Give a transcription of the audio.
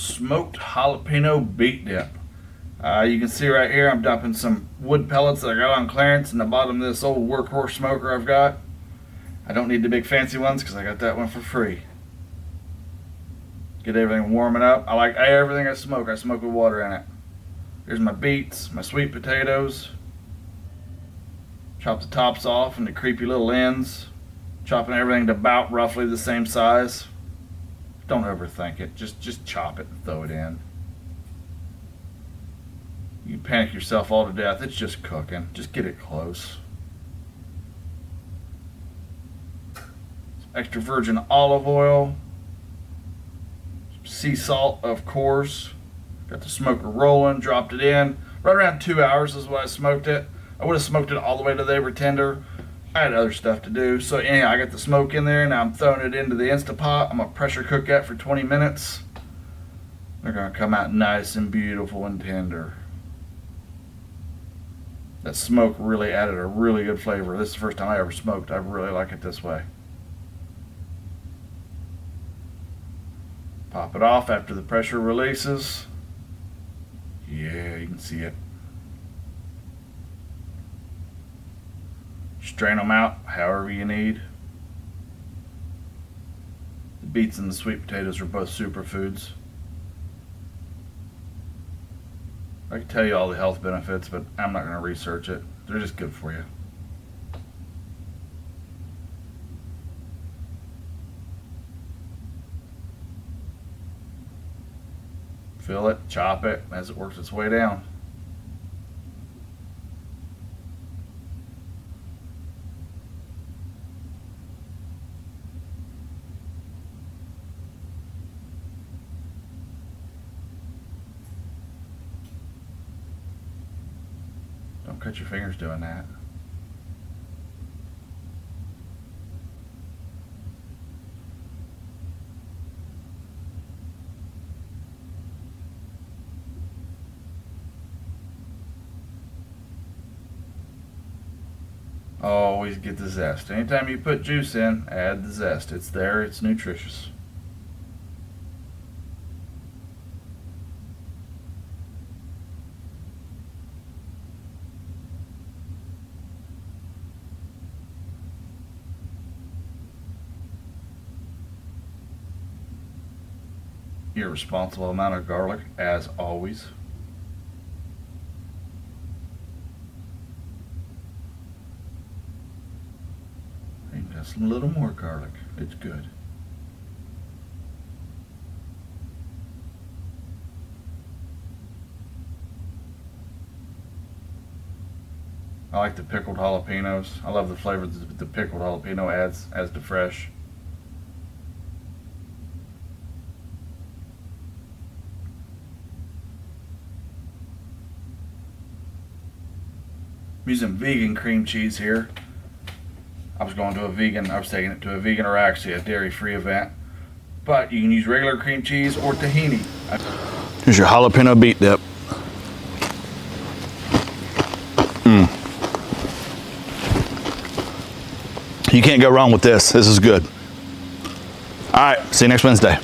smoked jalapeno beet dip. You can see right here I'm dumping some wood pellets that I got on clearance in the bottom of this old workhorse smoker I've got. I don't need the big fancy ones because I got that one for free. Get everything warming up. I like everything I smoke with water in it. Here's my beets, my sweet potatoes. Chop the tops off and the creepy little ends. Chopping everything to about roughly the same size. Don't overthink it. Just chop it and throw it in. You panic yourself all to death. It's just cooking. Just get it close. Extra virgin olive oil. Sea salt, of course. Got the smoker rolling, dropped it in. Right around 2 hours is what I smoked it. I would have smoked it all the way till they were tender. I had other stuff to do. So anyhow, I got the smoke in there. Now I'm throwing it into the Instapot. I'm going to pressure cook that for 20 minutes. They're going to come out nice and beautiful and tender. That smoke really added a really good flavor. This is the first time I ever smoked. I really like it this way. Pop it off after the pressure releases. Yeah, you can see it. Strain them out however you need. The beets and the sweet potatoes are both superfoods. I can tell you all the health benefits, but I'm not going to research it. They're just good for you. Fill it, chop it as it works its way down. Don't cut your fingers doing that. Always get the zest. Anytime you put juice in, add the zest. It's there, it's nutritious. Irresponsible amount of garlic, as always. Just a little more garlic. It's good. I like the pickled jalapenos. I love the flavor that the pickled jalapeno adds as to fresh. I'm using vegan cream cheese here. I was taking it to a vegan or actually a dairy-free event. But you can use regular cream cheese or tahini. Here's your jalapeno beet dip. You can't go wrong with this. This is good. All right, see you next Wednesday.